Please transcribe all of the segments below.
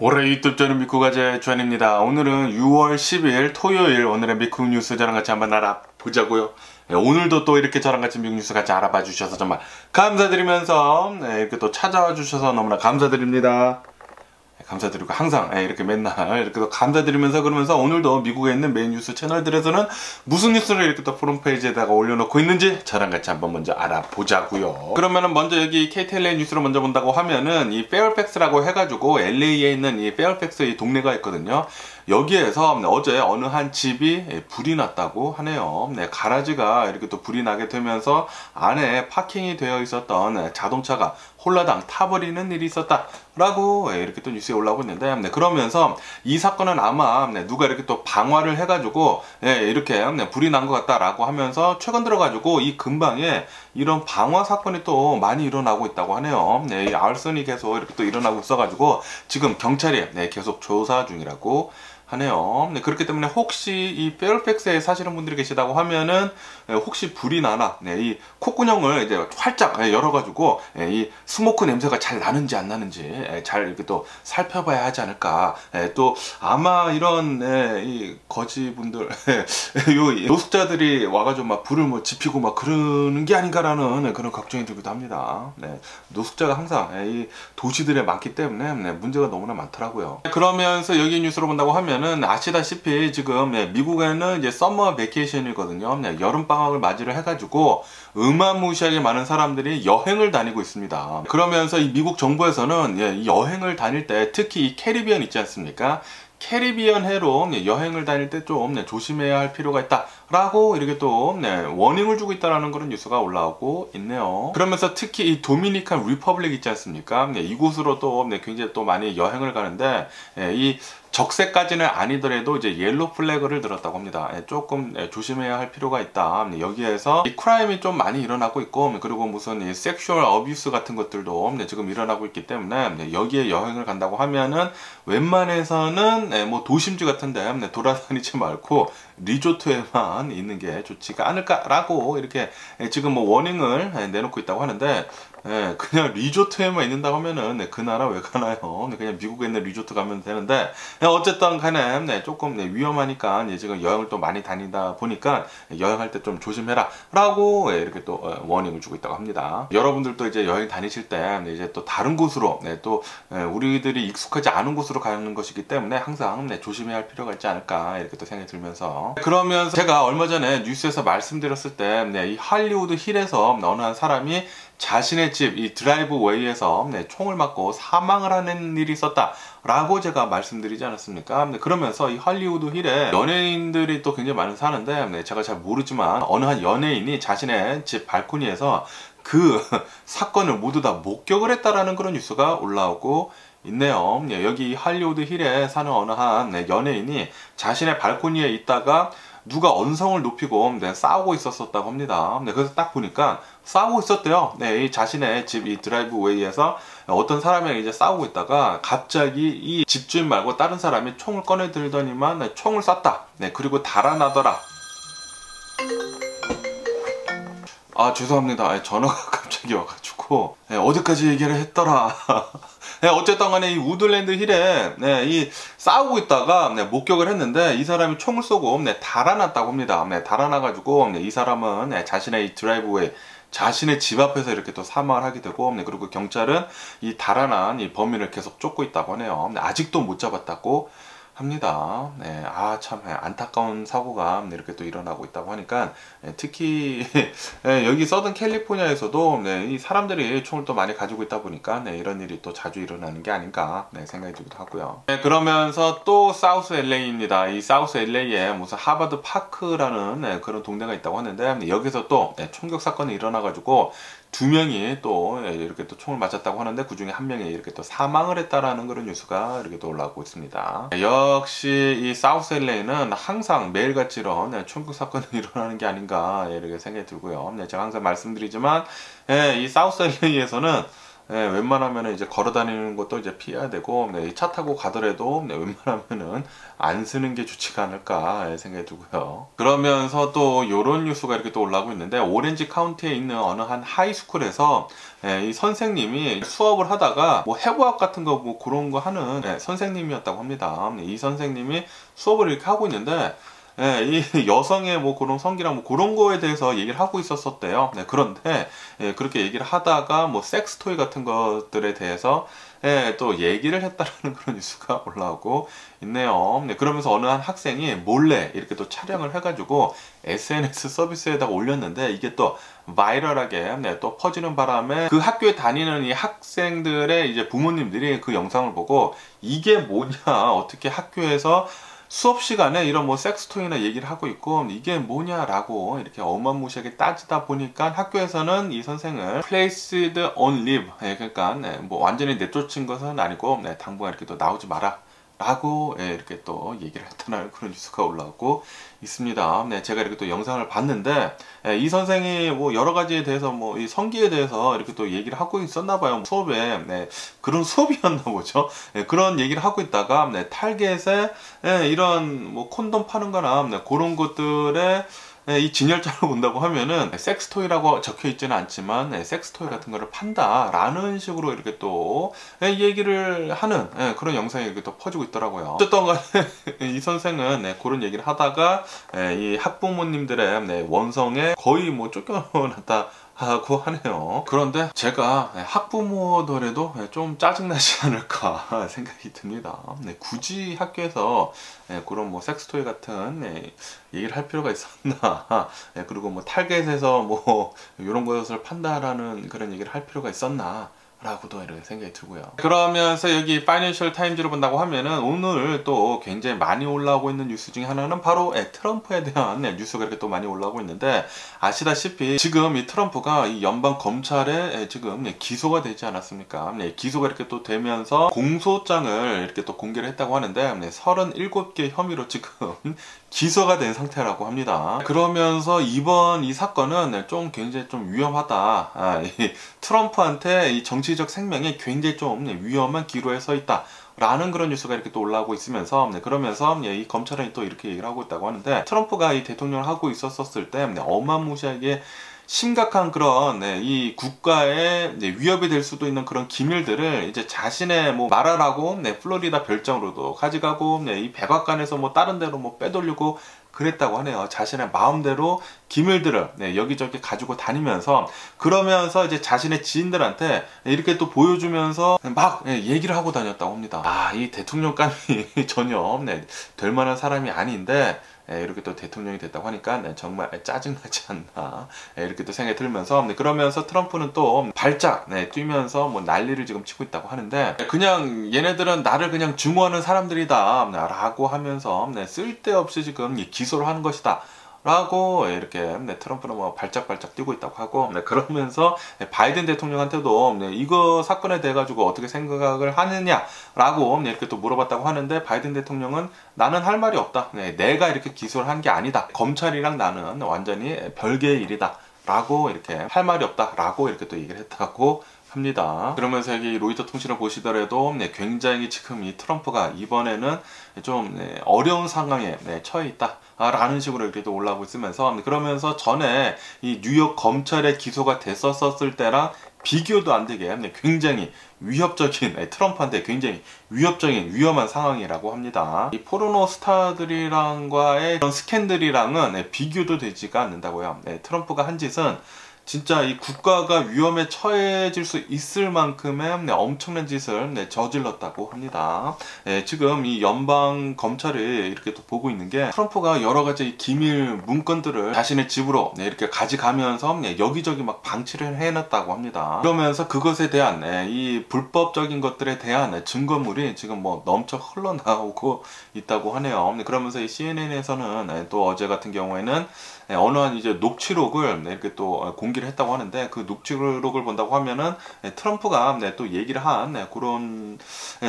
올해 유튜브 저는 미쿠가제 주한입니다. 오늘은 6월 10일 토요일 오늘의 미국 뉴스 저랑 같이 한번 알아보자고요. 오늘도 또 이렇게 저랑 같이 미국 뉴스 같이 알아봐 주셔서 정말 감사드리면서 이렇게 또 찾아와 주셔서 너무나 감사드립니다. 감사드리고 항상 이렇게 맨날 이렇게 또 감사드리면서 그러면서 오늘도 미국에 있는 메인 뉴스 채널들에서는 무슨 뉴스를 이렇게 또 프롬페이지에다가 올려놓고 있는지 저랑 같이 한번 먼저 알아보자고요. 그러면은 먼저 여기 KTLA 뉴스를 먼저 본다고 하면은 이 페어팩스라고 해가지고 LA에 있는 이 페어팩스 이 동네가 있거든요. 여기에서 어제 어느 한 집이 불이 났다고 하네요. 가라지가 이렇게 또 불이 나게 되면서 안에 파킹이 되어 있었던 자동차가 홀라당 타버리는 일이 있었다 라고 이렇게 또 뉴스에 올라오고 있는데, 그러면서 이 사건은 아마 누가 이렇게 또 방화를 해가지고 이렇게 불이 난 것 같다 라고 하면서 최근 들어가지고 이 근방에 이런 방화 사건이 또 많이 일어나고 있다고 하네요. 이 알선이 계속 이렇게 또 일어나고 있어가지고 지금 경찰이 계속 조사 중이라고 하네요. 그렇기 때문에 혹시 이 페어팩스에 사시는 분들이 계시다고 하면은 혹시 불이 나나 이 콧구멍을 이제 활짝 열어가지고 이 스모크 냄새가 잘 나는지 안 나는지 잘 이렇게 또 살펴봐야 하지 않을까. 또 아마 이런 이 거지분들 요 노숙자들이 와가지고 막 불을 뭐 지피고 막 그러는 게 아닌가라는 그런 걱정이 들기도 합니다. 노숙자가 항상 이 도시들에 많기 때문에 문제가 너무나 많더라고요. 그러면서 여기 뉴스로 본다고 하면 아시다시피 지금 미국에는 이제 서머 베케이션이거든요. 여름 방학을 맞이를 해가지고 어마무시하게 많은 사람들이 여행을 다니고 있습니다. 그러면서 이 미국 정부에서는 여행을 다닐 때 특히 이 캐리비안 있지 않습니까? 캐리비안 해로 여행을 다닐 때 좀 조심해야 할 필요가 있다 라고 이렇게 또 워닝을 주고 있다는 그런 뉴스가 올라오고 있네요. 그러면서 특히 이 도미니칸 리퍼블릭 있지 않습니까? 이곳으로 또 굉장히 또 많이 여행을 가는데 이 적세까지는 아니더라도 이제 옐로 플래그를 들었다고 합니다. 조금 조심해야 할 필요가 있다. 여기에서 이 크라임이 좀 많이 일어나고 있고, 그리고 무슨 이 섹슈얼 어뷰스 같은 것들도 지금 일어나고 있기 때문에 여기에 여행을 간다고 하면은 웬만해서는 뭐 도심지 같은데 돌아다니지 말고 리조트에만 있는 게 좋지가 않을까라고 이렇게 지금 뭐 워닝을 내놓고 있다고 하는데, 그냥 리조트에만 있는다고 하면은 그 나라 왜 가나요? 그냥 미국에 있는 리조트 가면 되는데, 어쨌든 간에 조금 위험하니까 지금 여행을 또 많이 다니다 보니까 여행할 때 좀 조심해라 라고 이렇게 또 워닝을 주고 있다고 합니다. 여러분들도 이제 여행 다니실 때 이제 또 다른 곳으로 또 우리들이 익숙하지 않은 곳으로 가는 것이기 때문에 항상 조심해야 할 필요가 있지 않을까 이렇게 또 생각이 들면서, 그러면서 제가 얼마 전에 뉴스에서 말씀드렸을 때 이 할리우드 힐에서 어느 한 사람이 자신의 집 이 드라이브웨이에서 총을 맞고 사망을 하는 일이 있었다 라고 제가 말씀드리지 않았습니까? 그러면서 이 할리우드 힐에 연예인들이 또 굉장히 많이 사는데 제가 잘 모르지만 어느 한 연예인이 자신의 집 발코니에서 그 사건을 모두 다 목격을 했다라는 그런 뉴스가 올라오고 있네요. 여기 할리우드 힐에 사는 어느 한 연예인이 자신의 발코니에 있다가 누가 언성을 높이고 싸우고 있었다고 합니다. 그래서 딱 보니까 싸우고 있었대요. 이 자신의 집 이 드라이브웨이에서 어떤 사람이 이제 싸우고 있다가 갑자기 이 집주인 말고 다른 사람이 총을 꺼내 들더니만 총을 쐈다. 그리고 달아나더라. 아, 죄송합니다. 전화가 갑자기 와가지고 어디까지 얘기를 했더라. 어쨌든 간에 이 우드랜드 힐에 이 싸우고 있다가 목격을 했는데 이 사람이 총을 쏘고 달아났다고 합니다. 달아나가지고 이 사람은 자신의 이 드라이브웨이 자신의 집 앞에서 이렇게 또 사망을 하게 되고, 그리고 경찰은 이 달아난 이 범인을 계속 쫓고 있다고 하네요. 아직도 못 잡았다고 합니다. 아, 참 안타까운 사고가 이렇게 또 일어나고 있다고 하니까 특히 여기 서든 캘리포니아에서도 이 사람들이 총을 또 많이 가지고 있다 보니까 이런 일이 또 자주 일어나는 게 아닌가 생각이 들기도 하고요. 그러면서 또 사우스 LA입니다. 이 사우스 LA에 무슨 하버드 파크라는 그런 동네가 있다고 하는데 여기서 또 총격 사건이 일어나가지고 두 명이 또 이렇게 또 총을 맞았다고 하는데 그 중에 한 명이 이렇게 또 사망을 했다라는 그런 뉴스가 이렇게 또 올라오고 있습니다. 역시 이 사우스 LA는 항상 매일같이 이런 총격 사건이 일어나는 게 아닌가 이렇게 생각이 들고요. 제가 항상 말씀드리지만 이 사우스 LA에서는 웬만하면 이제 걸어 다니는 것도 이제 피해야 되고, 차 타고 가더라도 웬만하면은 안 쓰는 게 좋지가 않을까 생각이 들고요. 그러면서 또 요런 뉴스가 이렇게 또 올라오고 있는데, 오렌지 카운티에 있는 어느 한 하이스쿨에서 이 선생님이 수업을 하다가 뭐 해부학 같은 거 뭐 그런 거 하는 선생님이었다고 합니다. 이 선생님이 수업을 이렇게 하고 있는데, 이 여성의 뭐 그런 성기랑 뭐 그런 거에 대해서 얘기를 하고 있었대요. 그런데 그렇게 얘기를 하다가 뭐 섹스토이 같은 것들에 대해서 또 얘기를 했다라는 그런 뉴스가 올라오고 있네요. 그러면서 어느 한 학생이 몰래 이렇게 또 촬영을 해가지고 SNS 서비스에다가 올렸는데, 이게 또 바이럴하게 또 퍼지는 바람에 그 학교에 다니는 이 학생들의 이제 부모님들이 그 영상을 보고 이게 뭐냐, 어떻게 학교에서 수업 시간에 이런 뭐 섹스토이나 얘기를 하고 있고 이게 뭐냐라고 이렇게 어마무시하게 따지다 보니까, 학교에서는 이 선생을 placed on leave, 그러니까 뭐 완전히 내쫓은 것은 아니고 당분간 이렇게 또 나오지 마라 라고 이렇게 또 얘기를 했다는 그런 뉴스가 올라오고 있습니다. 제가 이렇게 또 영상을 봤는데, 이 선생이 뭐 여러 가지에 대해서 뭐 이 성기에 대해서 이렇게 또 얘기를 하고 있었나 봐요. 수업에 그런 수업이었나 보죠. 그런 얘기를 하고 있다가 타겟에 이런 뭐 콘돔 파는 거나 그런 것들에 이 진열장을 본다고 하면은 섹스토이라고 적혀 있지는 않지만 섹스토이 같은 거를 판다 라는 식으로 이렇게 또 얘기를 하는 그런 영상이 이렇게 또 퍼지고 있더라고요. 어쨌든 간에 이 선생은 그런 얘기를 하다가 이 학부모님들의 원성에 거의 뭐 쫓겨났다 하고 하네요. 그런데 제가 학부모더라도 좀 짜증나지 않을까 생각이 듭니다. 굳이 학교에서 그런 뭐 섹스토이 같은 얘기를 할 필요가 있었나, 그리고 뭐 타겟에서 뭐 이런 것을 판다라는 그런 얘기를 할 필요가 있었나 라고도 이렇게 생각이 들고요. 그러면서 여기 파이낸셜 타임즈를 본다고 하면은 오늘 또 굉장히 많이 올라오고 있는 뉴스 중에 하나는 바로 트럼프에 대한 뉴스가 이렇게 또 많이 올라오고 있는데, 아시다시피 지금 이 트럼프가 이 연방 검찰에 지금 기소가 되지 않았습니까? 기소가 이렇게 또 되면서 공소장을 이렇게 또 공개를 했다고 하는데, 37개 혐의로 지금 기소가 된 상태라고 합니다. 그러면서 이번 이 사건은 좀 굉장히 좀 위험하다. 이 트럼프한테 이 정치적 생명이 굉장히 좀 위험한 기로에 서 있다 라는 그런 뉴스가 이렇게 또 올라오고 있으면서, 그러면서 이 검찰은 또 이렇게 얘기를 하고 있다고 하는데, 트럼프가 이 대통령을 하고 있었을 때 어마무시하게 심각한 그런 이 국가에 위협이 될 수도 있는 그런 기밀들을 이제 자신의 뭐 말하라고 플로리다 별장으로도 가져가고 이 백악관에서 뭐 다른 데로 뭐 빼돌리고 그랬다고 하네요. 자신의 마음대로 기밀들을 여기저기 가지고 다니면서, 그러면서 이제 자신의 지인들한테 이렇게 또 보여주면서 막 얘기를 하고 다녔다고 합니다. 이 대통령감이 전혀 될 만한 사람이 아닌데 이렇게 또 대통령이 됐다고 하니까 정말 짜증나지 않나 이렇게 또 생각이 들면서, 그러면서 트럼프는 또 발작 뛰면서 뭐 난리를 지금 치고 있다고 하는데, 그냥 얘네들은 나를 그냥 증오하는 사람들이다 라고 하면서 쓸데없이 지금 기소를 하는 것이다 라고 이렇게 트럼프는 뭐 발작발작 뛰고 있다고 하고, 그러면서 바이든 대통령한테도 이거 사건에 대해 가지고 어떻게 생각을 하느냐 라고 이렇게 또 물어봤다고 하는데, 바이든 대통령은 나는 할 말이 없다, 내가 이렇게 기소를 한 게 아니다, 검찰이랑 나는 완전히 별개의 일이다 라고 이렇게 할 말이 없다 라고 이렇게 또 얘기를 했다고 합니다. 그러면서 여기 로이터 통신을 보시더라도 굉장히 지금 이 트럼프가 이번에는 좀 어려운 상황에 처해 있다 라는 식으로 이렇게 또 올라오고 있으면서, 그러면서 전에 이 뉴욕 검찰에 기소가 됐었을 때랑 비교도 안 되게 굉장히 위협적인, 트럼프한테 굉장히 위협적인 위험한 상황이라고 합니다. 이 포르노 스타들이랑과의 그런 스캔들이랑은 비교도 되지가 않는다고요. 트럼프가 한 짓은 진짜 이 국가가 위험에 처해질 수 있을 만큼의 엄청난 짓을 저질렀다고 합니다. 지금 이 연방 검찰이 이렇게 또 보고 있는 게, 트럼프가 여러 가지 기밀 문건들을 자신의 집으로 이렇게 가져가면서 여기저기 막 방치를 해놨다고 합니다. 그러면서 그것에 대한 이 불법적인 것들에 대한 증거물이 지금 뭐 넘쳐 흘러나오고 있다고 하네요. 그러면서 이 CNN에서는 또 어제 같은 경우에는 어느 한 이제 녹취록을 이렇게 또 공개를 했다고 하는데, 그 녹취록을 본다고 하면은 트럼프가 또 얘기를 한 그런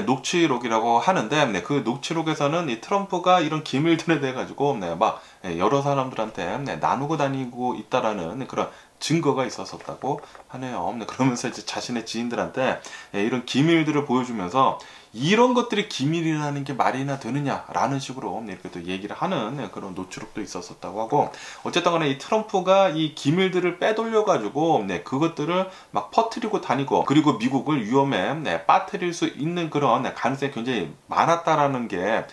녹취록이라고 하는데, 그 녹취록에서는 이 트럼프가 이런 기밀들에 대해 가지고 막 여러 사람들한테 나누고 다니고 있다라는 그런 증거가 있었었다고 하네요. 그러면서 이제 자신의 지인들한테 이런 기밀들을 보여주면서 이런 것들이 기밀이라는 게 말이나 되느냐라는 식으로 이렇게 또 얘기를 하는 그런 노출록도 있었었다고 하고, 어쨌든 간에 이 트럼프가 이 기밀들을 빼돌려 가지고 그것들을 막 퍼뜨리고 다니고, 그리고 미국을 위험에 빠뜨릴 수 있는 그런 가능성이 굉장히 많았다라는 게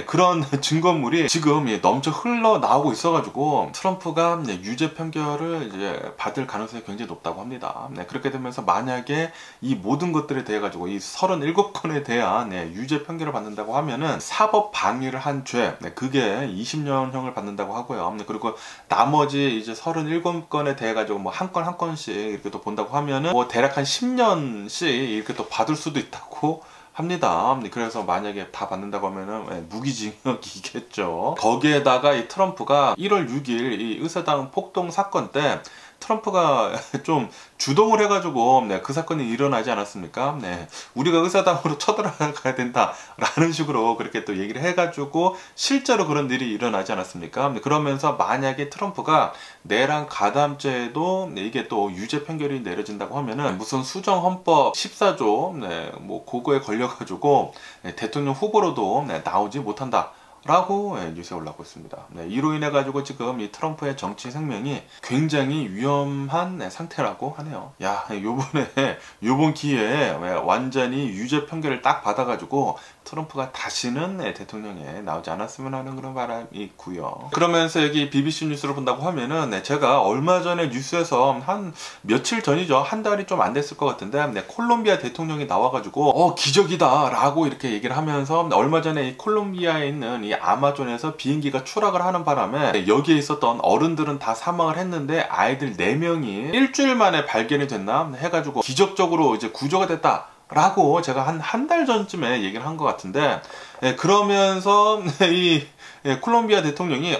그런 증거물이 지금 넘쳐 흘러나오고 있어 가지고 트럼프가 유죄 판결을 이제 받을 가능성이 굉장히 높다고 합니다. 그렇게 되면서 만약에 이 모든 것들에 대해 가지고 이 37건에 대한 유죄 판결을 받는다고 하면은 사법 방해를 한 죄, 그게 20년형을 받는다고 하고요. 그리고 나머지 이제 37건에 대해 가지고 뭐 한 건 한 건씩 이렇게 또 본다고 하면은 뭐 대략 한 10년씩 이렇게 또 받을 수도 있다고 합니다. 그래서 만약에 다 받는다고 하면은 무기징역이겠죠. 거기에다가 이 트럼프가 1월 6일 이 의사당 폭동 사건 때 트럼프가 좀 주동을 해가지고 그 사건이 일어나지 않았습니까? 우리가 의사당으로 쳐들어가야 된다라는 식으로 그렇게 또 얘기를 해가지고 실제로 그런 일이 일어나지 않았습니까? 그러면서 만약에 트럼프가 내란 가담죄도 이게 또 유죄 판결이 내려진다고 하면은 무슨 수정 헌법 14조 뭐 그거에 걸려가지고 대통령 후보로도 나오지 못한다 라고 뉴스에 올라오고 있습니다. 이로 인해 가지고 지금 이 트럼프의 정치 생명이 굉장히 위험한 상태라고 하네요. 야, 요번 기회에 완전히 유죄 판결을 딱 받아가지고 트럼프가 다시는 대통령에 나오지 않았으면 하는 그런 바람이 있고요. 그러면서 여기 BBC 뉴스를 본다고 하면은 제가 얼마 전에 뉴스에서 한 며칠 전이죠, 한 달이 좀 안 됐을 것 같은데 콜롬비아 대통령이 나와가지고 기적이다 라고 이렇게 얘기를 하면서 얼마 전에 이 콜롬비아에 있는 이 아마존에서 비행기가 추락을 하는 바람에 여기에 있었던 어른들은 다 사망을 했는데 아이들 4명이 일주일 만에 발견이 됐나 해가지고 기적적으로 이제 구조가 됐다 라고 제가 한 달 전쯤에 얘기를 한 것 같은데, 그러면서 이 콜롬비아 대통령이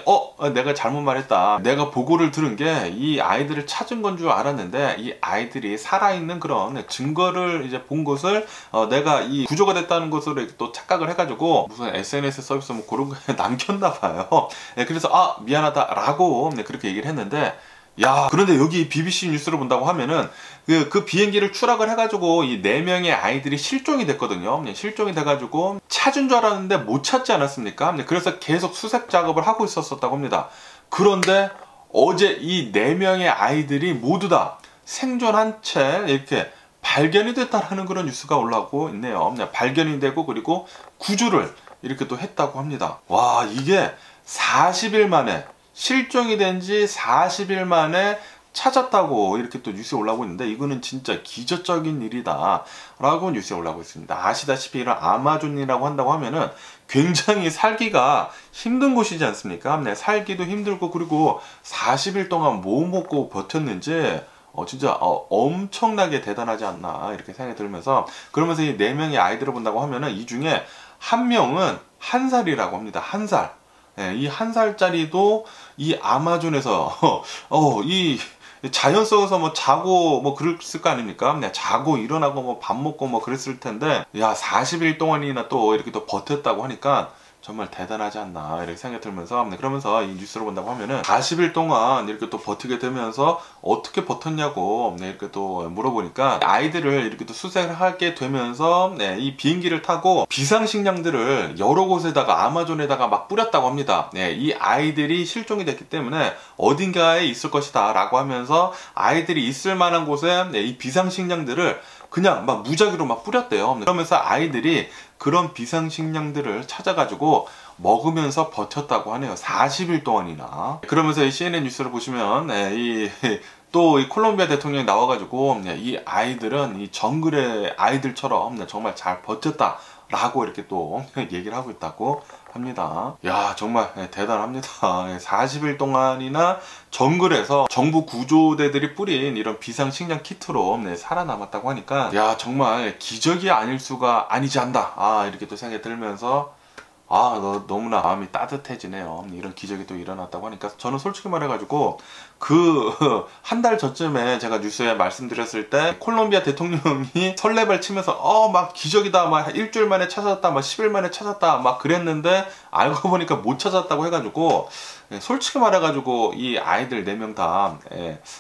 내가 잘못 말했다, 내가 보고를 들은 게 이 아이들을 찾은 건 줄 알았는데 이 아이들이 살아있는 그런 증거를 이제 본 것을 내가 이 구조가 됐다는 것으로 또 착각을 해가지고 무슨 SNS 서비스 뭐 그런 거에 남겼나 봐요. 그래서 미안하다 라고 그렇게 얘기를 했는데, 야, 그런데 여기 BBC 뉴스를 본다고 하면은 그 비행기를 추락을 해가지고 이 4명의 아이들이 실종이 됐거든요. 실종이 돼가지고 찾은 줄 알았는데 못 찾지 않았습니까? 그래서 계속 수색 작업을 하고 있었다고 합니다. 그런데 어제 이 4명의 아이들이 모두 다 생존한 채 이렇게 발견이 됐다라는 그런 뉴스가 올라오고 있네요. 발견이 되고 그리고 구조를 이렇게 또 했다고 합니다. 와, 이게 40일 만에 실종이 된 지 40일 만에 찾았다고 이렇게 또 뉴스에 올라오고 있는데, 이거는 진짜 기적적인 일이다 라고 뉴스에 올라오고 있습니다. 아시다시피 이런 아마존이라고 한다고 하면은 굉장히 살기가 힘든 곳이지 않습니까? 살기도 힘들고, 그리고 40일 동안 뭐 먹고 버텼는지 진짜 엄청나게 대단하지 않나 이렇게 생각이 들면서, 그러면서 이 4명의 아이들을 본다고 하면은 이 중에 한 명은 1살이라고 합니다. 1살. 이 1살짜리도 이 아마존에서 이 자연 속에서 뭐 자고 뭐 그랬을 거 아닙니까? 자고 일어나고 뭐 밥 먹고 뭐 그랬을 텐데, 야, 40일 동안이나 또 이렇게 또 버텼다고 하니까 정말 대단하지 않나 이렇게 생각이 들면서, 그러면서 이 뉴스를 본다고 하면은 40일 동안 이렇게 또 버티게 되면서 어떻게 버텼냐고 이렇게 또 물어보니까, 아이들을 이렇게 또 수색을 하게 되면서 이 비행기를 타고 비상식량들을 여러 곳에다가 아마존에다가 막 뿌렸다고 합니다. 이 아이들이 실종이 됐기 때문에 어딘가에 있을 것이다 라고 하면서 아이들이 있을 만한 곳에 이 비상식량들을 그냥 막 무작위로 막 뿌렸대요. 그러면서 아이들이 그런 비상식량들을 찾아가지고 먹으면서 버텼다고 하네요. 40일 동안이나. 그러면서 이 CNN 뉴스를 보시면 또 이 콜롬비아 대통령이 나와가지고 이 아이들은 이 정글의 아이들처럼 정말 잘 버텼다 라고 이렇게 또 얘기를 하고 있다고 합니다. 야, 정말 대단합니다. 40일 동안이나 정글에서 정부 구조대들이 뿌린 이런 비상식량 키트로 살아남았다고 하니까, 야, 정말 기적이 아닐 수가 아니지 않다 이렇게 또 생각이 들면서 너무나 마음이 따뜻해지네요. 이런 기적이 또 일어났다고 하니까 저는 솔직히 말해가지고 그 한 달 전쯤에 제가 뉴스에 말씀드렸을 때 콜롬비아 대통령이 설레발 치면서 막 기적이다, 막 일주일 만에 찾았다, 막 10일 만에 찾았다 막 그랬는데 알고 보니까 못 찾았다고 해가지고 솔직히 말해가지고 이 아이들 4명 다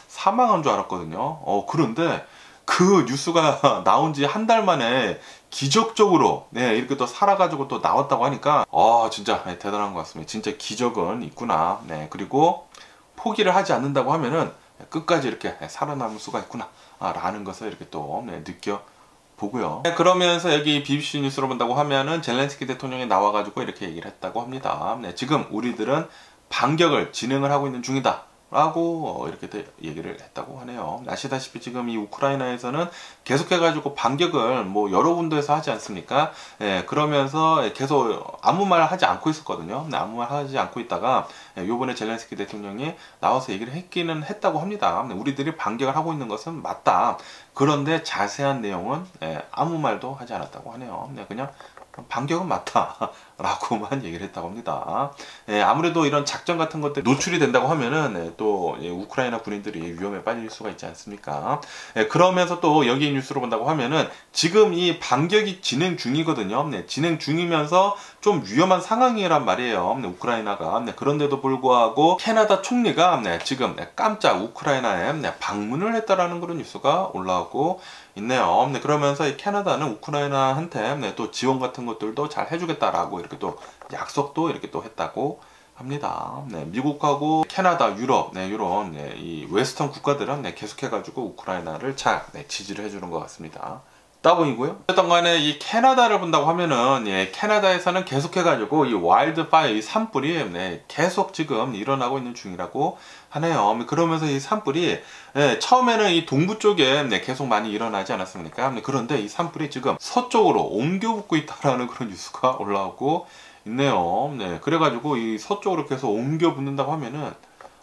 사망한 줄 알았거든요. 그런데 그 뉴스가 나온 지 한 달 만에 기적적으로 이렇게 또 살아가지고 또 나왔다고 하니까 진짜 대단한 것 같습니다. 진짜 기적은 있구나. 그리고 포기를 하지 않는다고 하면은 끝까지 이렇게 살아남을 수가 있구나 라는 것을 이렇게 또 느껴보고요. 그러면서 여기 BBC 뉴스로 본다고 하면은 젤렌스키 대통령이 나와가지고 이렇게 얘기를 했다고 합니다. 지금 우리들은 반격을 진행을 하고 있는 중이다 라고 이렇게 얘기를 했다고 하네요. 아시다시피 지금 이 우크라이나에서는 계속해가지고 반격을 뭐 여러 군데에서 하지 않습니까? 그러면서 계속 아무 말 하지 않고 있었거든요. 아무 말 하지 않고 있다가 요번에 젤렌스키 대통령이 나와서 얘기를 했기는 했다고 합니다. 우리들이 반격을 하고 있는 것은 맞다. 그런데 자세한 내용은 아무 말도 하지 않았다고 하네요. 그냥 반격은 맞다 라고만 얘기를 했다고 합니다. 아무래도 이런 작전 같은 것들 노출이 된다고 하면은 또 우크라이나 군인들이 위험에 빠질 수가 있지 않습니까? 그러면서 또 여기 뉴스로 본다고 하면은 지금 이 반격이 진행 중이거든요. 진행 중이면서 좀 위험한 상황이란 말이에요. 우크라이나가. 그런데도 불구하고 캐나다 총리가 지금 깜짝 우크라이나에 방문을 했다라는 그런 뉴스가 올라오고 있네요. 그러면서 이 캐나다는 우크라이나한테 또 지원 같은 것들도 잘 해주겠다라고 이렇게 또 약속도 이렇게 또 했다고 합니다. 미국하고 캐나다, 유럽, 이런 이 웨스턴 국가들은 계속해가지고 우크라이나를 잘 지지를 해주는 것 같습니다. 따봉이고요. 어쨌든 간에 이 캐나다를 본다고 하면은 캐나다에서는 계속해가지고 이 와일드파이어 이 산불이 계속 지금 일어나고 있는 중이라고 하네요. 그러면서 이 산불이 처음에는 이 동부 쪽에 계속 많이 일어나지 않았습니까? 그런데 이 산불이 지금 서쪽으로 옮겨붙고 있다라는 그런 뉴스가 올라오고 있네요. 그래가지고 이 서쪽으로 계속 옮겨붙는다고 하면은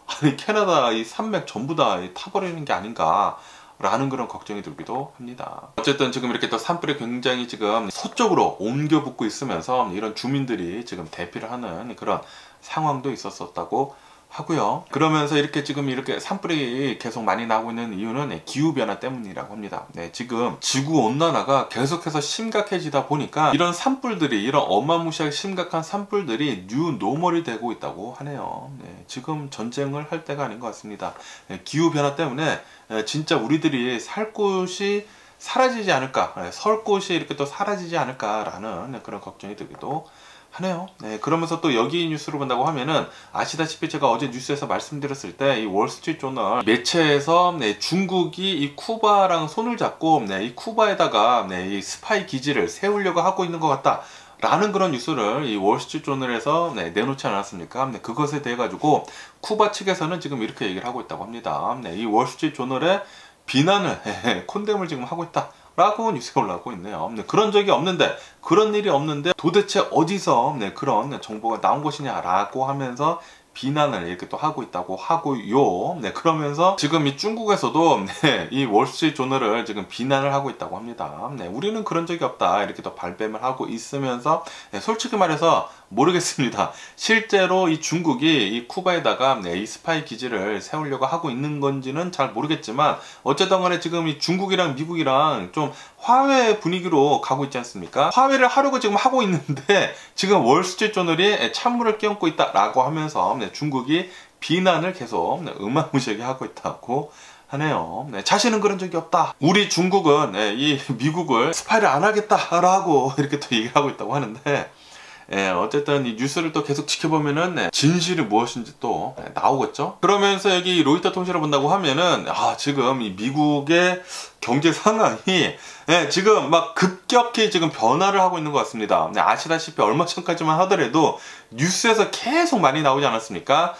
아니 캐나다 이 산맥 전부 다 타버리는 게 아닌가 라는 그런 걱정이 들기도 합니다. 어쨌든 지금 이렇게 또 산불이 굉장히 지금 서쪽으로 옮겨 붙고 있으면서 이런 주민들이 지금 대피를 하는 그런 상황도 있었다고 하고요. 그러면서 이렇게 지금 이렇게 산불이 계속 많이 나고 있는 이유는 기후변화 때문이라고 합니다. 지금 지구온난화가 계속해서 심각해지다 보니까 이런 산불들이, 이런 어마무시하게 심각한 산불들이 뉴노멀이 되고 있다고 하네요. 지금 전쟁을 할 때가 아닌 것 같습니다. 기후변화 때문에 진짜 우리들이 살 곳이 사라지지 않을까, 설 곳이 이렇게 또 사라지지 않을까라는 그런 걱정이 들기도 하네요. 그러면서 또 여기 뉴스를 본다고 하면은 아시다시피 제가 어제 뉴스에서 말씀드렸을 때 이 월스트리트저널 매체에서 중국이 이 쿠바랑 손을 잡고 이 쿠바에다가 이 스파이 기지를 세우려고 하고 있는 것 같다 라는 그런 뉴스를 이 월스트리트저널에서 내놓지 않았습니까? 그것에 대해 가지고 쿠바 측에서는 지금 이렇게 얘기를 하고 있다고 합니다. 이 월스트리트저널의 비난을 콘뎀을 지금 하고 있다 라고 뉴스가 올라오고 있네요. 그런 적이 없는데, 그런 일이 없는데 도대체 어디서 그런 정보가 나온 것이냐 라고 하면서 비난을 이렇게 또 하고 있다고 하고요. 그러면서 지금 이 중국에서도 이 월스트리트저널을 지금 비난을 하고 있다고 합니다. 우리는 그런 적이 없다 이렇게 또 발뺌을 하고 있으면서 솔직히 말해서 모르겠습니다. 실제로 이 중국이 이 쿠바에다가 이 스파이 기지를 세우려고 하고 있는 건지는 잘 모르겠지만 어쨌든 간에 지금 이 중국이랑 미국이랑 좀 화해 분위기로 가고 있지 않습니까? 화해를 하려고 지금 하고 있는데 지금 월스트리트저널이 찬물을 끼얹고 있다라고 하면서 중국이 비난을 계속 어마무시하게 하고 있다고 하네요. 자신은 그런 적이 없다. 우리 중국은 이 미국을 스파이를 안 하겠다라고 이렇게 또 얘기를 하고 있다고 하는데 어쨌든 이 뉴스를 또 계속 지켜보면은 진실이 무엇인지 또 나오겠죠. 그러면서 여기 로이터 통신을 본다고 하면은 지금 이 미국의 경제 상황이 지금 막 급격히 지금 변화를 하고 있는 것 같습니다. 아시다시피 얼마 전까지만 하더라도 뉴스에서 계속 많이 나오지 않았습니까?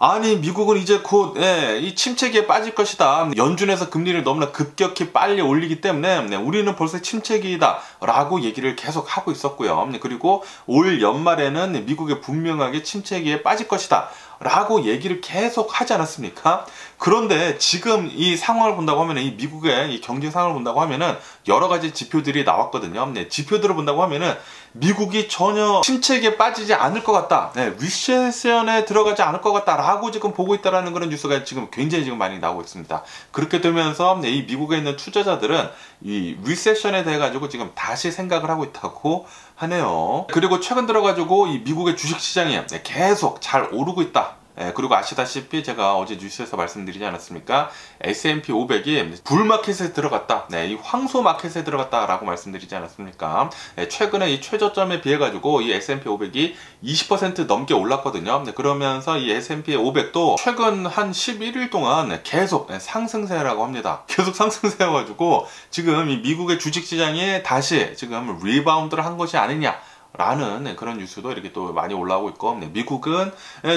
아니 미국은 이제 곧 이 침체기에 빠질 것이다. 연준에서 금리를 너무나 급격히 빨리 올리기 때문에 우리는 벌써 침체기이다 라고 얘기를 계속 하고 있었고요. 그리고 올 연말에는 미국이 분명하게 침체기에 빠질 것이다 라고 얘기를 계속 하지 않았습니까? 그런데 지금 이 상황을 본다고 하면은, 이 미국의 이 경제 상황을 본다고 하면은 여러 가지 지표들이 나왔거든요. 네, 지표들을 본다고 하면은 미국이 전혀 침체기에 빠지지 않을 것 같다, 네, 리세션에 들어가지 않을 것 같다라고 지금 보고 있다라는 그런 뉴스가 지금 굉장히 지금 많이 나오고 있습니다. 그렇게 되면서 네, 이 미국에 있는 투자자들은 이 리세션에 대해 가지고 지금 다시 생각을 하고 있다고 하네요. 그리고 최근 들어 가지고 이 미국의 주식 시장이 계속 잘 오르고 있다. 그리고 아시다시피 제가 어제 뉴스에서 말씀드리지 않았습니까? S&P 500이 불마켓에 들어갔다, 네, 이 황소 마켓에 들어갔다 라고 말씀드리지 않았습니까? 최근에 이 최저점에 비해 가지고 이 S&P 500이 20% 넘게 올랐거든요. 네, 그러면서 이 S&P 500도 최근 한 11일 동안 계속 상승세라고 합니다. 계속 상승세여가지고 지금 이 미국의 주식시장이 다시 지금 리바운드를 한 것이 아니냐 라는 그런 뉴스도 이렇게 또 많이 올라오고 있고, 미국은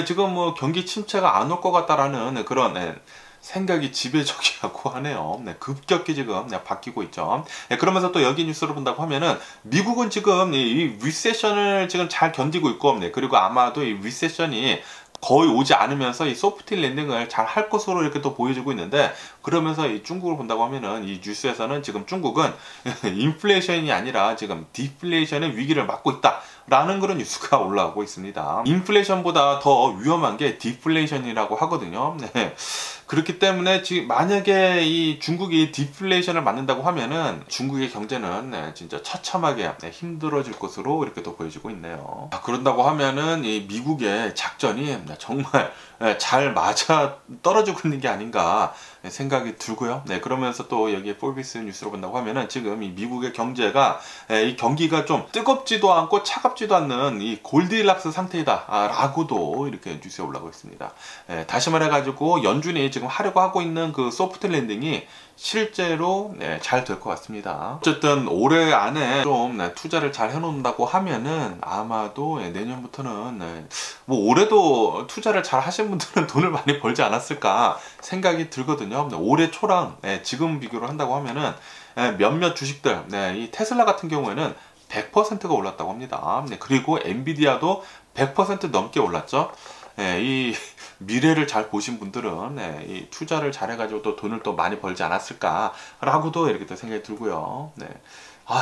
지금 뭐 경기 침체가 안 올 것 같다라는 그런 생각이 지배적이라고 하네요. 급격히 지금 바뀌고 있죠. 그러면서 또 여기 뉴스를 본다고 하면은 미국은 지금 이 리세션을 지금 잘 견디고 있고, 그리고 아마도 이 리세션이 거의 오지 않으면서 이 소프트 랜딩을 잘 할 것으로 이렇게 또 보여지고 있는데, 그러면서 이 중국을 본다고 하면은 이 뉴스에서는 지금 중국은 인플레이션이 아니라 지금 디플레이션의 위기를 맞고 있다 라는 그런 뉴스가 올라오고 있습니다. 인플레이션보다 더 위험한 게 디플레이션이라고 하거든요. 네. 그렇기 때문에 지금 만약에 이 중국이 디플레이션을 맞는다고 하면은 중국의 경제는 진짜 처참하게 힘들어질 것으로 이렇게 또 보여지고 있네요. 그런다고 하면은 이 미국의 작전이 정말 잘 맞아 떨어지고 있는 게 아닌가 생각이 들고요. 네, 그러면서 또 여기에 폴비스 뉴스로 본다고 하면은 지금 이 미국의 경제가 이 경기가 좀 뜨겁지도 않고 차갑지도 않는 이 골디락스 상태이다 라고도 이렇게 뉴스에 올라오고 있습니다. 다시 말해가지고 연준이 지금 하려고 하고 있는 그 소프트 랜딩이 실제로 잘 될 것 같습니다. 어쨌든 올해 안에 좀 투자를 잘 해놓는다고 하면은 아마도 내년부터는 뭐 올해도 투자를 잘 하신 분들은 돈을 많이 벌지 않았을까 생각이 들거든요. 올해 초랑 지금 비교를 한다고 하면은 몇몇 주식들, 이 테슬라 같은 경우에는 100%가 올랐다고 합니다. 그리고 엔비디아도 100% 넘게 올랐죠. 이 미래를 잘 보신 분들은 이 투자를 잘 해가지고 또 돈을 또 많이 벌지 않았을까 라고도 이렇게 또 생각이 들고요.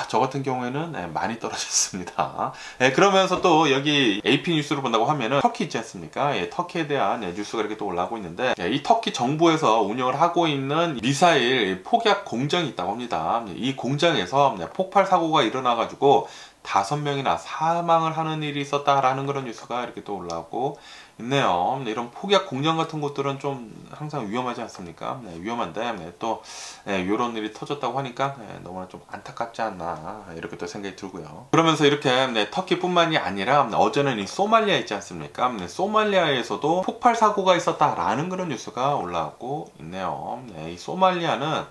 저 같은 경우에는 많이 떨어졌습니다. 그러면서 또 여기 AP 뉴스를 본다고 하면은 터키 있지 않습니까? 터키에 대한 뉴스가 이렇게 또 올라오고 있는데, 이 터키 정부에서 운영을 하고 있는 미사일 폭약 공장이 있다고 합니다. 이 공장에서 폭발 사고가 일어나가지고 5명이나 사망을 하는 일이 있었다라는 그런 뉴스가 이렇게 또 올라오고 있네요. 이런 폭약 공장 같은 것들은 좀 항상 위험하지 않습니까? 위험한데 또 이런 일이 터졌다고 하니까 너무나 좀 안타깝지 않나 이렇게 또 생각이 들고요. 그러면서 이렇게 터키뿐만이 아니라 어제는 이 소말리아 있지 않습니까? 소말리아에서도 폭발 사고가 있었다라는 그런 뉴스가 올라오고 있네요. 이 소말리아는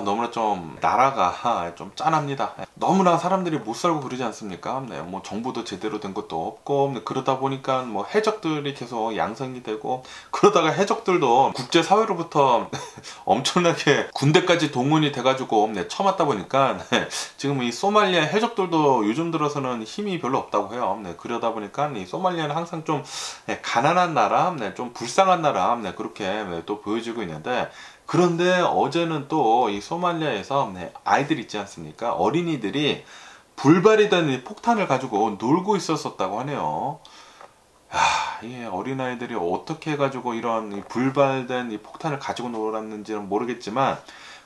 너무나 좀 나라가 좀 짠합니다. 너무나 사람들이 못 살고 그러지 않습니까? 뭐 정부도 제대로 된 것도 없고, 그러다 보니까 뭐 해적들이 계속 양성이 되고, 그러다가 해적들도 국제사회로부터 엄청나게 군대까지 동원이 돼가지고 쳐맞다 보니까 지금 이 소말리아 해적들도 요즘 들어서는 힘이 별로 없다고 해요. 그러다 보니까 이 소말리아는 항상 좀 가난한 나라, 좀 불쌍한 나라, 그렇게 또 보여지고 있는데, 그런데 어제는 또 이 소말리아에서 아이들 있지 않습니까? 어린이들이 불발이 된 폭탄을 가지고 놀고 있었다고 하네요. 이 어린아이들이 어떻게 해가지고 이런 불발된 이 폭탄을 가지고 놀았는지는 모르겠지만,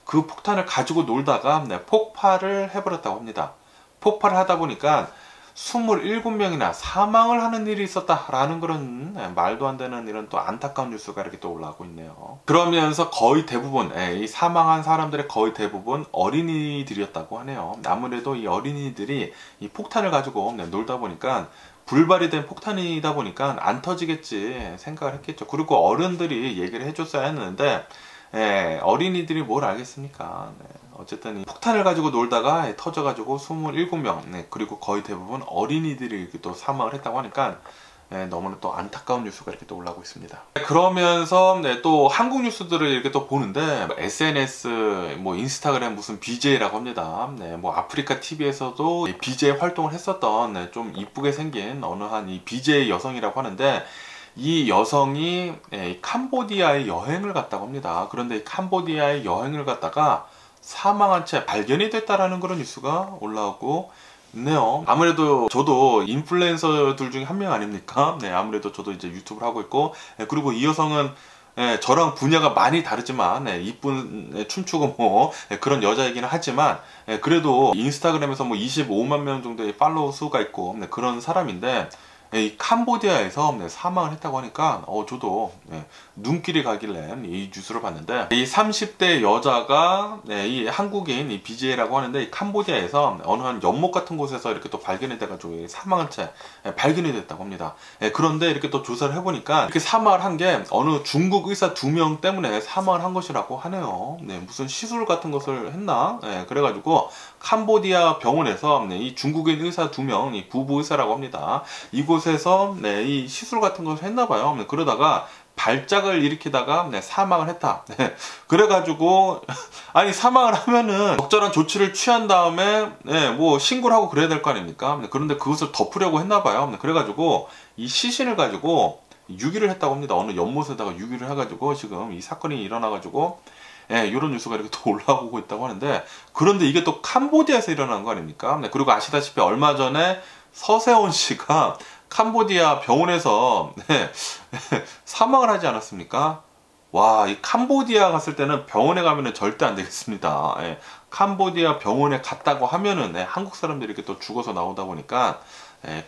그 폭탄을 가지고 놀다가 폭발을 해버렸다고 합니다. 폭발을 하다 보니까 27명이나 사망을 하는 일이 있었다라는 그런 말도 안 되는 이런 또 안타까운 뉴스가 이렇게 또 올라오고 있네요. 그러면서 거의 대부분 이 사망한 사람들의 거의 대부분 어린이들이었다고 하네요. 아무래도 이 어린이들이 이 폭탄을 가지고 놀다 보니까, 불발이 된 폭탄이다 보니까 안 터지겠지 생각을 했겠죠. 그리고 어른들이 얘기를 해줬어야 했는데 어린이들이 뭘 알겠습니까? 어쨌든 폭탄을 가지고 놀다가 터져가지고 27명, 그리고 거의 대부분 어린이들이 이렇게 또 사망을 했다고 하니까 너무나 또 안타까운 뉴스가 이렇게 또 올라오고 있습니다. 그러면서 또 한국 뉴스들을 이렇게 또 보는데, SNS, 뭐 인스타그램 무슨 BJ라고 합니다. 뭐 아프리카 TV에서도 BJ 활동을 했었던 좀 이쁘게 생긴 어느 한 이 BJ 여성이라고 하는데, 이 여성이 캄보디아에 여행을 갔다고 합니다. 그런데 이 캄보디아에 여행을 갔다가 사망한 채 발견이 됐다라는 그런 뉴스가 올라오고 있네요. 아무래도 저도 인플루엔서들 중에 한 명 아닙니까? 네, 아무래도 저도 이제 유튜브를 하고 있고, 그리고 이 여성은 저랑 분야가 많이 다르지만 이쁜 춤추고 뭐 그런 여자이기는 하지만 그래도 인스타그램에서 뭐 25만 명 정도의 팔로워 수가 있고 그런 사람인데, 이 캄보디아에서 사망을 했다고 하니까 저도 눈길이 가길래 이 뉴스를 봤는데, 이 30대 여자가 이 한국인 이 BJ라고 하는데, 이 캄보디아에서 어느 한 연못 같은 곳에서 이렇게 또 발견이 돼가지고 사망한 채 발견이 됐다고 합니다. 그런데 이렇게 또 조사를 해보니까 이렇게 사망을 한 게 어느 중국 의사 2명 때문에 사망을 한 것이라고 하네요. 무슨 시술 같은 것을 했나? 그래가지고 캄보디아 병원에서 이 중국인 의사 2명, 이 부부 의사라고 합니다. 이곳에서 이 시술 같은 것을 했나봐요. 그러다가 발작을 일으키다가 사망을 했다. 그래가지고 아니 사망을 하면은 적절한 조치를 취한 다음에 뭐 신고를 하고 그래야 될 거 아닙니까? 그런데 그것을 덮으려고 했나봐요. 그래가지고 이 시신을 가지고 유기를 했다고 합니다. 어느 연못에다가 유기를 해가지고 지금 이 사건이 일어나가지고 이런 뉴스가 이렇게 또 올라오고 있다고 하는데, 그런데 이게 또 캄보디아에서 일어난 거 아닙니까? 그리고 아시다시피 얼마 전에 서세원 씨가 캄보디아 병원에서 사망을 하지 않았습니까? 와, 이 캄보디아 갔을 때는 병원에 가면은 절대 안 되겠습니다. 캄보디아 병원에 갔다고 하면은 한국 사람들이 이렇게 또 죽어서 나오다 보니까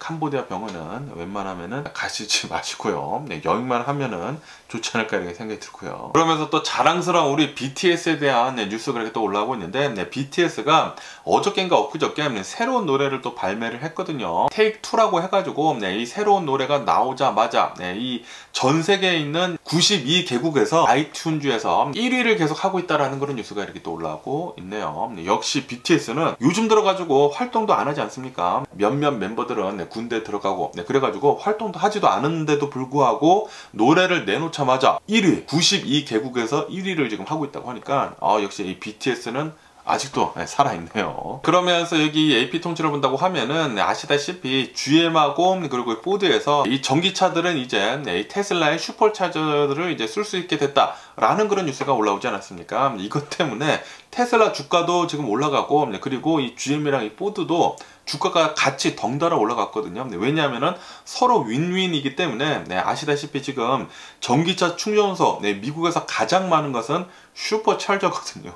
캄보디아 병원은 웬만하면은 가시지 마시고요. 여행만 하면은 좋지 않을까 이렇게 생각이 들고요. 그러면서 또 자랑스러운 우리 BTS에 대한 뉴스가 이렇게 또 올라오고 있는데, BTS가 어저께인가 엊그저께 새로운 노래를 또 발매를 했거든요. Take 2라고 해가지고 이 새로운 노래가 나오자마자 이 전 세계에 있는 92개국에서 아이튠즈에서 1위를 계속 하고 있다라는 그런 뉴스가 이렇게 또 올라오고 있네요. 역시 BTS는 요즘 들어가지고 활동도 안 하지 않습니까? 몇몇 멤버들은 군대에 들어가고 그래가지고 활동도 하지도 않은데도 불구하고 노래를 내놓자마자 1위, 92개국에서 1위를 지금 하고 있다고 하니까 역시 이 BTS는 아직도 살아있네요. 그러면서 여기 AP 통치를 본다고 하면은 아시다시피 GM하고 그리고 포드에서 이 전기차들은 이제 이 테슬라의 슈퍼차저들을 이제 쓸 수 있게 됐다라는 그런 뉴스가 올라오지 않았습니까? 이것 때문에 테슬라 주가도 지금 올라가고, 그리고 이 GM이랑 이 포드도 주가가 같이 덩달아 올라갔거든요. 왜냐하면은 서로 윈윈이기 때문에 아시다시피 지금 전기차 충전소 미국에서 가장 많은 것은 슈퍼찰저거든요.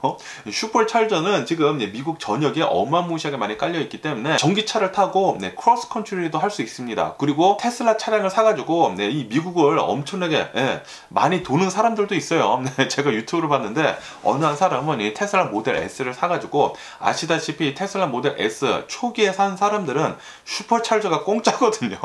슈퍼찰저는 지금 미국 전역에 어마무시하게 많이 깔려있기 때문에 전기차를 타고 크로스컨트리도 할 수 있습니다. 그리고 테슬라 차량을 사가지고 이 미국을 엄청나게 많이 도는 사람들도 있어요. 제가 유튜브를 봤는데 어느 한 사람은 이 테슬라 모델 S를 사가지고, 아시다시피 테슬라 모델 S 초기에 산 사람들은 슈퍼찰저가 공짜거든요.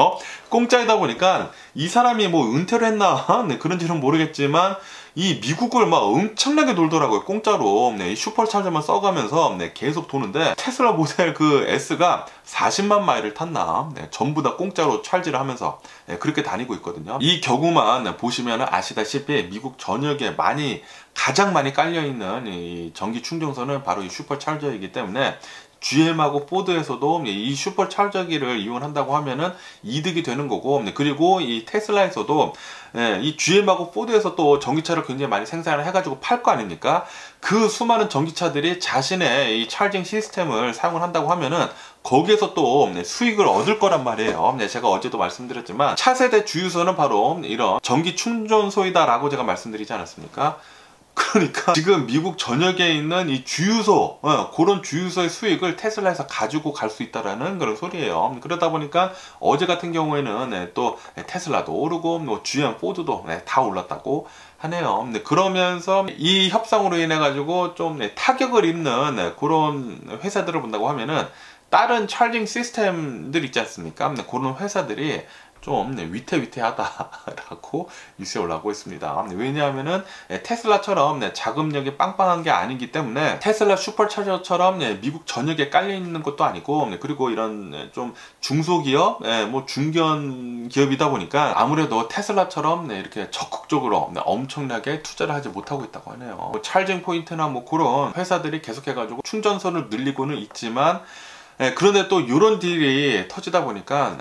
공짜이다 보니까 이 사람이 뭐 은퇴를 했나 그런지는 모르겠지만 이 미국을 막 엄청나게 돌더라고요. 공짜로 이 슈퍼차저만 써가면서 계속 도는데, 테슬라 모델 그 S가 40만 마일을 탔나 전부 다 공짜로 찰지를 하면서 그렇게 다니고 있거든요. 이 경우만 보시면 아시다시피 미국 전역에 가장 많이 깔려있는 이 전기 충전소는 바로 이 슈퍼차저이기 때문에 GM하고 포드에서도 이 슈퍼찰저기를 이용한다고 하면은 이득이 되는 거고, 그리고 이 테슬라에서도 이 GM하고 포드에서 또 전기차를 굉장히 많이 생산을 해가지고 팔 거 아닙니까? 그 수많은 전기차들이 자신의 이 차징 시스템을 사용을 한다고 하면은 거기에서 또 수익을 얻을 거란 말이에요. 제가 어제도 말씀드렸지만 차세대 주유소는 바로 이런 전기 충전소이다 라고 제가 말씀드리지 않았습니까? 그러니까 지금 미국 전역에 있는 이 주유소, 그런 주유소의 수익을 테슬라에서 가지고 갈 수 있다라는 그런 소리예요. 그러다 보니까 어제 같은 경우에는 또 테슬라도 오르고 뭐 GM, 포드도 다 올랐다고 하네요. 그러면서 이 협상으로 인해 가지고 좀 타격을 입는 그런 회사들을 본다고 하면은 다른 찰징 시스템들 있지 않습니까? 그런 회사들이 좀 위태위태하다라고 뉴스에 올라오고 있습니다. 왜냐하면은 테슬라처럼 자금력이 빵빵한 게 아니기 때문에, 테슬라 슈퍼차저처럼 미국 전역에 깔려 있는 것도 아니고, 그리고 이런 좀 중소기업, 뭐 중견 기업이다 보니까 아무래도 테슬라처럼 이렇게 적극적으로 엄청나게 투자를 하지 못하고 있다고 하네요. 뭐 찰징 포인트나 뭐 그런 회사들이 계속해가지고 충전소를 늘리고는 있지만 그런데 또 이런 딜이 터지다 보니까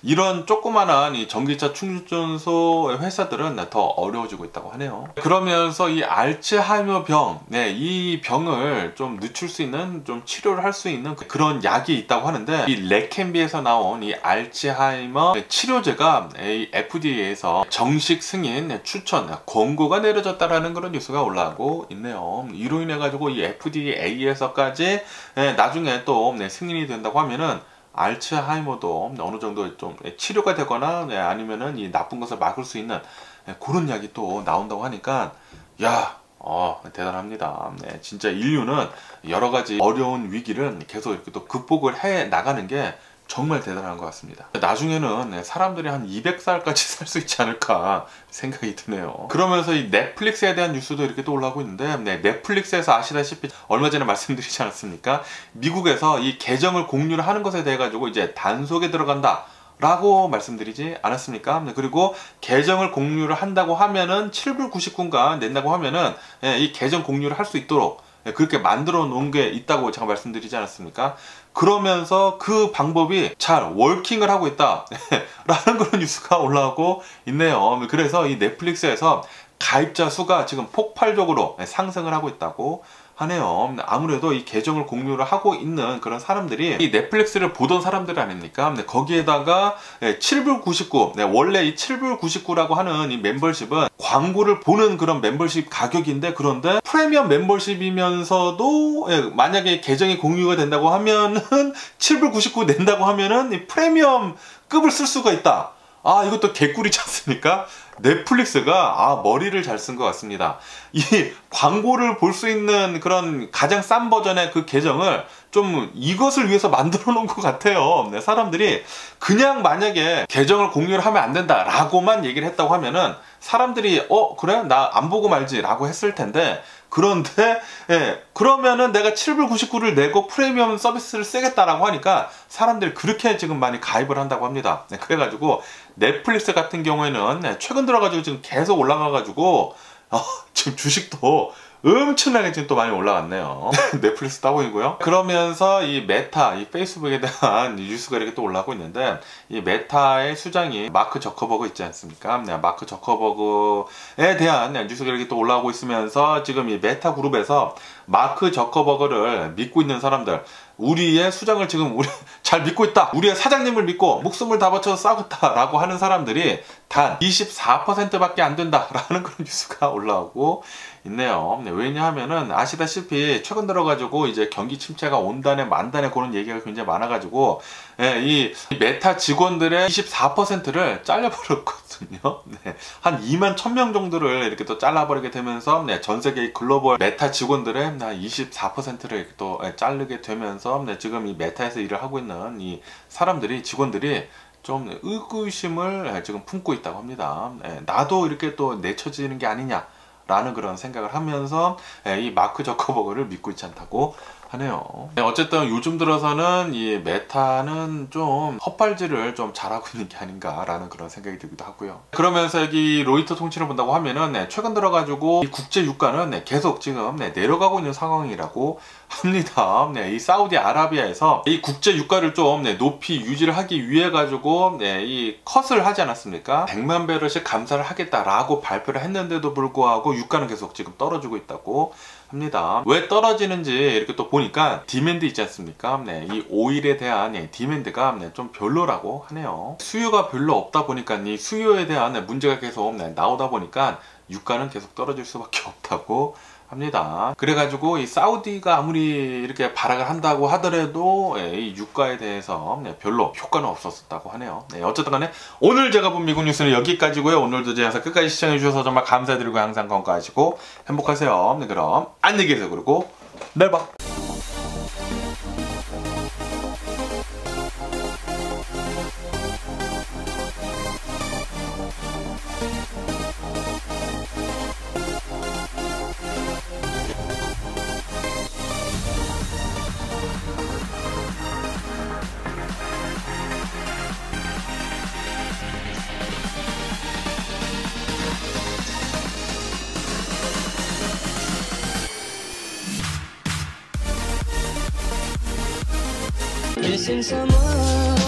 이런 조그만한 이 전기차 충전소 회사들은 더 어려워지고 있다고 하네요. 그러면서 이 알츠하이머 병, 이 병을 좀 늦출 수 있는, 좀 치료를 할 수 있는 그런 약이 있다고 하는데, 이 레켐비에서 나온 이 알츠하이머 치료제가 FDA에서 정식 승인, 추천, 권고가 내려졌다라는 그런 뉴스가 올라오고 있네요. 이로 인해 가지고 이 FDA에서까지 나중에 또 승인이 된다고 하면은 알츠하이머도 어느 정도 좀 치료가 되거나 아니면은 이 나쁜 것을 막을 수 있는 그런 약이 또 나온다고 하니까, 야, 대단합니다. 진짜 인류는 여러 가지 어려운 위기를 계속 이렇게 또 극복을 해 나가는 게 정말 대단한 것 같습니다. 나중에는 사람들이 한 200살까지 살 수 있지 않을까 생각이 드네요. 그러면서 이 넷플릭스에 대한 뉴스도 이렇게 또 올라오고 있는데, 넷플릭스에서 아시다시피 얼마 전에 말씀드리지 않았습니까? 미국에서 이 계정을 공유를 하는 것에 대해 가지고 이제 단속에 들어간다 라고 말씀드리지 않았습니까? 그리고 계정을 공유를 한다고 하면은 7불 99인가 낸다고 하면은 이 계정 공유를 할 수 있도록 그렇게 만들어 놓은 게 있다고 제가 말씀드리지 않았습니까? 그러면서 그 방법이 잘 워킹을 하고 있다 라는 그런 뉴스가 올라오고 있네요. 그래서 이 넷플릭스에서 가입자 수가 지금 폭발적으로 상승을 하고 있다고 하네요. 아무래도 이 계정을 공유를 하고 있는 그런 사람들이 이 넷플릭스를 보던 사람들 아닙니까? 거기에다가 7불 99, 원래 이 7불 99라고 하는 이 멤버십은 광고를 보는 그런 멤버십 가격인데, 그런데 프리미엄 멤버십이면서도 만약에 계정이 공유가 된다고 하면은 7불 99 낸다고 하면은 이 프리미엄 급을 쓸 수가 있다. 이것도 개꿀이지 않습니까? 넷플릭스가 머리를 잘 쓴 것 같습니다. 이 광고를 볼 수 있는 그런 가장 싼 버전의 그 계정을 좀 이것을 위해서 만들어 놓은 것 같아요. 사람들이 그냥 만약에 계정을 공유를 하면 안 된다 라고만 얘기를 했다고 하면은 사람들이 그래? 나 안 보고 말지 라고 했을 텐데, 그런데 그러면은 내가 7불 99를 내고 프리미엄 서비스를 쓰겠다라고 하니까 사람들이 그렇게 지금 많이 가입을 한다고 합니다. 그래가지고 넷플릭스 같은 경우에는 최근 들어가지고 지금 계속 올라가가지고 지금 주식도 엄청나게 지금 또 많이 올라갔네요. 넷플릭스 따보이고요. 그러면서 이 메타, 이 페이스북에 대한 뉴스가 이렇게 또 올라오고 있는데, 이 메타의 수장이 마크 저커버그 있지 않습니까? 마크 저커버그에 대한 뉴스가 이렇게 또 올라오고 있으면서 지금 이 메타 그룹에서 마크 저커버그를 믿고 있는 사람들, 우리의 수장을 지금 잘 믿고 있다, 우리의 사장님을 믿고 목숨을 다 바쳐서 싸우겠다라고 하는 사람들이 단 24%밖에 안 된다라는 그런 뉴스가 올라오고 있네요. 왜냐하면은 아시다시피 최근 들어가지고 이제 경기 침체가 온다네 만다네 그런 얘기가 굉장히 많아가지고 이 메타 직원들의 24%를 잘라버렸거든요. 한 2만 1000명 정도를 이렇게 또 잘라버리게 되면서 전 세계 글로벌 메타 직원들의 24%를 이렇게 또 자르게 되면서 지금 이 메타에서 일을 하고 있는 이 사람들이, 직원들이 좀 의구심을 지금 품고 있다고 합니다. 나도 이렇게 또 내쳐지는 게 아니냐 라는 그런 생각을 하면서 이 마크 저커버그를 믿고 있지 않다고 하네요. 어쨌든 요즘 들어서는 이 메타는 좀 헛발질을 좀 잘하고 있는 게 아닌가 라는 그런 생각이 들기도 하고요. 그러면서 여기 로이터 통신을 본다고 하면은 최근 들어가지고 이 국제 유가는 계속 지금 내려가고 있는 상황이라고 합니다. 이 사우디아라비아에서 이 국제 유가를 좀 높이 유지를 하기 위해 가지고 이 컷을 하지 않았습니까? 100만 배럴씩 감사를 하겠다라고 발표를 했는데도 불구하고 유가는 계속 지금 떨어지고 있다고 합니다. 왜 떨어지는지 이렇게 또 보니까 디맨드 있지 않습니까? 이 오일에 대한 디맨드가 좀 별로라고 하네요. 수요가 별로 없다 보니까 이 수요에 대한 문제가 계속 나오다 보니까 유가는 계속 떨어질 수밖에 없다고 합니다. 그래가지고 이 사우디가 아무리 이렇게 발악을 한다고 하더라도 이 유가에 대해서 별로 효과는 없었다고 하네요. 어쨌든 간에 오늘 제가 본 미국 뉴스는 여기까지고요. 오늘도 제 영상 끝까지 시청해 주셔서 정말 감사드리고 항상 건강하시고 행복하세요. 그럼 안녕히 계세요. 그리고 내일 봐. Missing someone